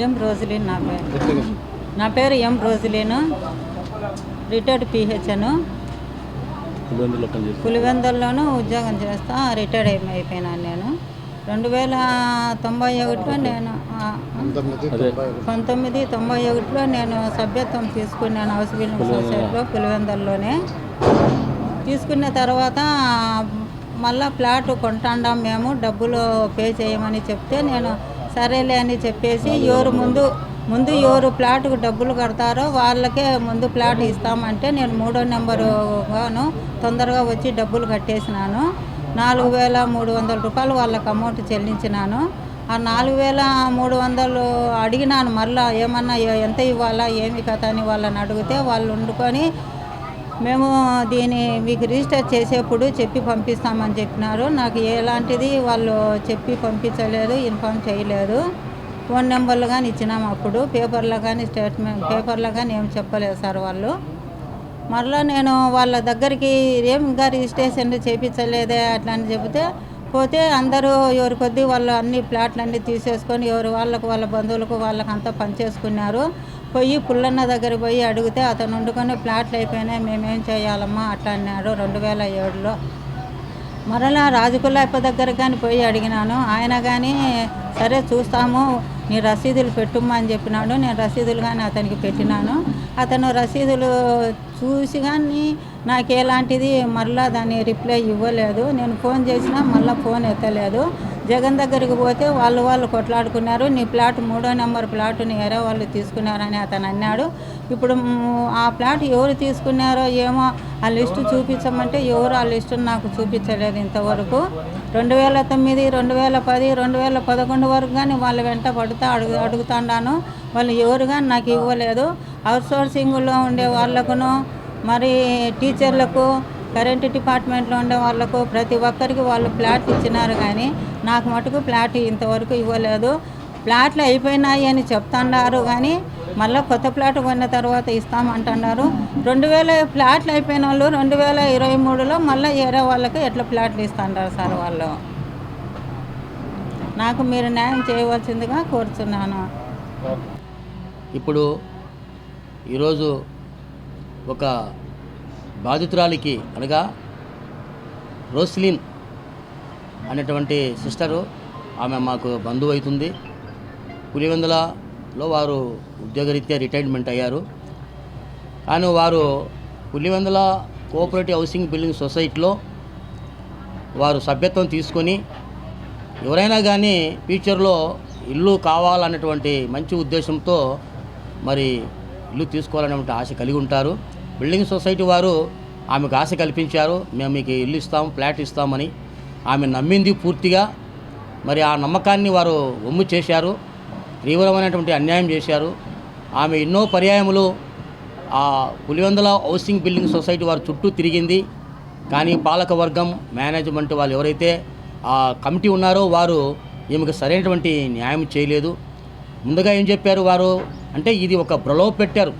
ఎం రోజులీన్ నా పేరు ఎం రోజులీను, రిటైర్డ్ పిహెచ్ను. పులివెందుల్లోనూ ఉద్యోగం చేస్తా రిటైర్డ్ అయిపోయినాను. నేను 1991లో నేను 1991లో నేను సభ్యత్వం తీసుకున్నాను హౌస్ బిల్డింగ్ సొసైటీలో పులివెందుల్లోనే. తీసుకున్న తర్వాత మళ్ళీ ఫ్లాట్ కొంటాండాం మేము, డబ్బులు పే చేయమని చెప్తే నేను సరేలే అని చెప్పేసి ఎవరు ముందు ఎవరు ఫ్లాట్కు డబ్బులు కడతారో వాళ్ళకే ముందు ఫ్లాట్ ఇస్తామంటే నేను 3వ నెంబరుగాను తొందరగా వచ్చి డబ్బులు కట్టేసినాను. 4,300 రూపాయలు వాళ్ళకి అమౌంట్ చెల్లించినాను. ఆ 4,300 అడిగినాను మళ్ళీ ఏమన్నా ఎంత ఇవ్వాలా ఏమి కథ అని వాళ్ళని అడిగితే వాళ్ళు వండుకొని మేము దీన్ని మీకు రిజిస్టర్ చేసేప్పుడు చెప్పి పంపిస్తామని చెప్పినారు. నాకు ఎలాంటిది వాళ్ళు చెప్పి పంపించలేదు, ఇన్ఫామ్ చేయలేదు. ఫోన్ నెంబర్లు కానీ ఇచ్చినాము, అప్పుడు పేపర్లో కానీ స్టేట్మెంట్ పేపర్లో కానీ ఏం చెప్పలేదు సార్ వాళ్ళు. మరలా నేను వాళ్ళ దగ్గరికి ఏం ఇంకా రిజిస్ట్రేషన్ చేయించలేదే అట్లా అని చెబితే పోతే అందరూ ఎవరి కొద్దీ వాళ్ళు అన్ని ప్లాట్లన్నీ తీసేసుకొని ఎవరు వాళ్ళ బంధువులకు వాళ్ళకంతా పనిచేసుకున్నారు. పోయి పుల్లన్న దగ్గర పోయి అడిగితే అతను వండుకొని ప్లాట్లు అయిపోయినాయి, మేమేం చేయాలమ్మా అట్లా అన్నాడు 2007లో. మరలా రాజకులాయప్ప దగ్గర కానీ పోయి అడిగినాను. ఆయన కానీ సరే చూస్తాము, నీ రసీదులు పెట్టుమ్మా అని చెప్పినాడు. నేను రసీదులు కానీ అతనికి పెట్టినాను. అతను రసీదులు చూసి కానీ నాకు ఎలాంటిది మరలా దాన్ని రిప్లై ఇవ్వలేదు. నేను ఫోన్ చేసినా మళ్ళీ ఫోన్ ఎత్తలేదు. జగన్ దగ్గరికి పోతే వాళ్ళు కొట్లాడుకున్నారు. నీ ప్లాట్ 3వ నెంబర్ ప్లాట్ని వేరే వాళ్ళు తీసుకున్నారని అతను అన్నాడు. ఇప్పుడు ఆ ప్లాట్ ఎవరు తీసుకున్నారో ఏమో ఆ లిస్టు చూపించమంటే ఎవరు ఆ లిస్టును నాకు చూపించలేదు ఇంతవరకు. 2009, 2010, 2011 వరకు కానీ వాళ్ళ వెంట పడుతూ అడుగుతాను. వాళ్ళు ఎవరు కానీ నాకు ఇవ్వలేదు. అవుట్సోర్సింగ్లో ఉండే వాళ్ళకును, మరి టీచర్లకు, కరెంటు డిపార్ట్మెంట్లో ఉండే వాళ్ళకు ప్రతి ఒక్కరికి వాళ్ళు ప్లాట్ ఇచ్చినారు కానీ నాకు మటుకు ప్లాట్ ఇంతవరకు ఇవ్వలేదు. ప్లాట్లు అయిపోయినాయి అని చెప్తున్నారు కానీ మళ్ళీ కొత్త ప్లాట్ కొన్న తర్వాత ఇస్తామంటున్నారు. 2000 ప్లాట్లు అయిపోయిన వాళ్ళు 2023లో మళ్ళీ వేరే వాళ్ళకి ఎట్లా ప్లాట్లు ఇస్తున్నారు సార్ వాళ్ళు. నాకు మీరు న్యాయం చేయవలసిందిగా కోరుతున్నాను. ఇప్పుడు ఈరోజు ఒక బాధితురాలికి అనగా రోస్లిన్ అనేటువంటి సిస్టరు, ఆమె మాకు బంధువు అవుతుంది. పులివెందులలో వారు ఉద్యోగరీత్యా రిటైర్మెంట్ అయ్యారు. కానీ వారు పులివెందుల కోఆపరేటివ్ హౌసింగ్ బిల్డింగ్ సొసైటీలో వారు సభ్యత్వం తీసుకొని ఎవరైనా కానీ ఫ్యూచర్లో ఇల్లు కావాలన్నటువంటి మంచి ఉద్దేశంతో మరి ఇల్లు తీసుకోవాలనేటువంటి ఆశ కలిగి ఉంటారు. బిల్డింగ్ సొసైటీ వారు ఆమెకు ఆశ కల్పించారు, మేము మీకు ఇల్లు ఇస్తాం, ఫ్లాట్ ఇస్తామని. ఆమె నమ్మింది పూర్తిగా. మరి ఆ నమ్మకాన్ని వారు వమ్ము చేశారు, తీవ్రమైనటువంటి అన్యాయం చేశారు. ఆమె ఎన్నో పర్యాయములు ఆ పులివెందుల హౌసింగ్ బిల్డింగ్ సొసైటీ వారు చుట్టూ తిరిగింది. కానీ పాలకవర్గం, మేనేజ్మెంట్ వాళ్ళు ఎవరైతే ఆ కమిటీ ఉన్నారో వారు ఈమెకు సరైనటువంటి న్యాయం చేయలేదు. ముందుగా ఏం చెప్పారు వారు అంటే ఇది ఒక ప్రలోభ పెట్టారు.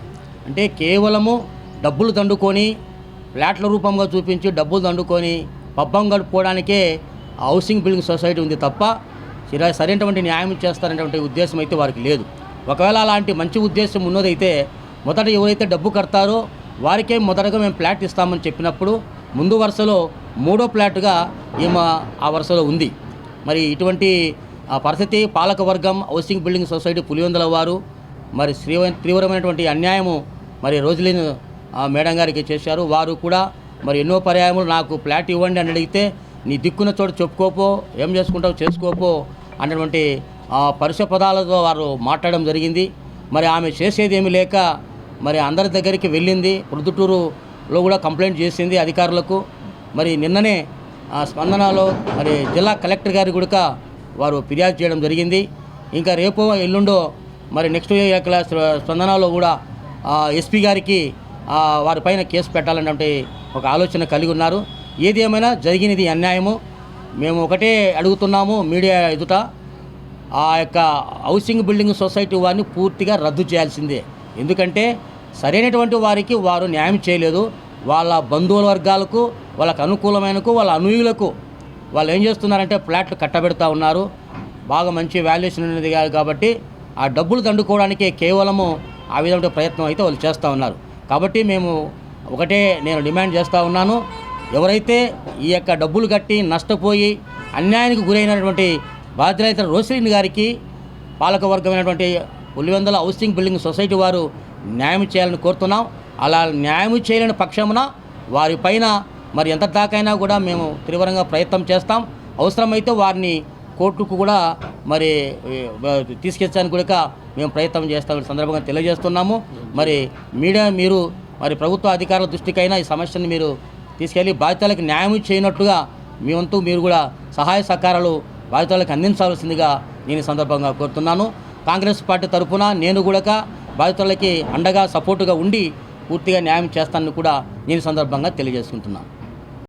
అంటే కేవలము డబ్బులు దండుకొని ఫ్లాట్ల రూపంగా చూపించి డబ్బులు దండుకొని పబ్బం గడుపుకోవడానికే హౌసింగ్ బిల్డింగ్ సొసైటీ ఉంది తప్ప సరైనటువంటి న్యాయం చేస్తారనేటువంటి ఉద్దేశం అయితే వారికి లేదు. ఒకవేళ అలాంటి మంచి ఉద్దేశం ఉన్నదైతే మొదట ఎవరైతే డబ్బు కడతారో వారికే మొదటగా మేము ఫ్లాట్ ఇస్తామని చెప్పినప్పుడు ముందు వరుసలో 3వ ఫ్లాట్గా ఈమె ఆ వరుసలో ఉంది. మరి ఇటువంటి పరిస్థితి పాలకవర్గం, హౌసింగ్ బిల్డింగ్ సొసైటీ పులివెందుల వారు మరి తీవ్రమైనటువంటి అన్యాయము మరి రోజ్లిన్ మేడం గారికి చేశారు. వారు కూడా మరి ఎన్నో పర్యాయములు నాకు ఫ్లాట్ ఇవ్వండి అని అడిగితే నీ దిక్కున్న చోటు చెప్పుకోపో, ఏం చేసుకుంటావు చేసుకోపో అన్నటువంటి పరుష పదాలతో వారు మాట్లాడడం జరిగింది. మరి ఆమె చేసేది ఏమీ లేక మరి అందరి దగ్గరికి వెళ్ళింది. ప్రొద్దుటూరులో కూడా కంప్లైంట్ చేసింది అధికారులకు. మరి నిన్ననే స్పందనలో మరి జిల్లా కలెక్టర్ గారి కూడా వారు ఫిర్యాదు చేయడం జరిగింది. ఇంకా రేపో ఎల్లుండో మరి నెక్స్ట్ క్లాస్ స్పందనలో కూడా ఎస్పీ గారికి వారిపైన కేసు పెట్టాలన్నటువంటి ఒక ఆలోచన కలిగి ఉన్నారు. ఏది ఏమైనా జరిగినది అన్యాయము. మేము ఒకటే అడుగుతున్నాము మీడియా ఎదుట, ఆ యొక్క హౌసింగ్ బిల్డింగ్ సొసైటీ వారిని పూర్తిగా రద్దు చేయాల్సిందే. ఎందుకంటే సరైనటువంటి వారికి వారు న్యాయం చేయలేదు. వాళ్ళ బంధువుల వర్గాలకు, వాళ్ళకు అనుకూలమైనకు, వాళ్ళ అనుయులకు వాళ్ళు ఏం చేస్తున్నారంటే ఫ్లాట్లు కట్టబెడతా ఉన్నారు. బాగా మంచి వాల్యుయేషన్ ఉన్నది కాబట్టి ఆ డబ్బులు దండుకోవడానికి కేవలము ఆ విధమైన ప్రయత్నం అయితే వాళ్ళు చేస్తూ ఉన్నారు. కాబట్టి మేము ఒకటే నేను డిమాండ్ చేస్తూ ఉన్నాను, ఎవరైతే ఈ యొక్క డబ్బులు కట్టి నష్టపోయి అన్యాయానికి గురైనటువంటి బాధ్యులైన రోసిలిన్ గారికి పాలకవర్గమైనటువంటి పులివెందుల హౌసింగ్ బిల్డింగ్ సొసైటీ వారు న్యాయం చేయాలని కోరుతున్నాం. అలా న్యాయం చేయలేని పక్షమున వారిపైన మరి ఎంత దాకైనా కూడా మేము తీవ్రంగా ప్రయత్నం చేస్తాం. అవసరమైతే వారిని కోర్టుకు కూడా మరి తీసుకెచ్చడానికి కూడా మేము ప్రయత్నం చేస్తామని సందర్భంగా తెలియజేస్తున్నాము. మరి మీడియా మీరు మరి ప్రభుత్వ అధికారుల దృష్టికైనా ఈ సమస్యను మీరు తీసుకెళ్ళి బాధితులకు న్యాయం చేయనట్టుగా మీ వంతు మీరు కూడా సహాయ సహకారాలు బాధితులకు అందించాల్సిందిగా నేను ఈ సందర్భంగా కోరుతున్నాను. కాంగ్రెస్ పార్టీ తరఫున నేను కూడా బాధితులకి అండగా సపోర్టుగా ఉండి పూర్తిగా న్యాయం చేస్తానని కూడా నేను సందర్భంగా తెలియజేసుకుంటున్నాను.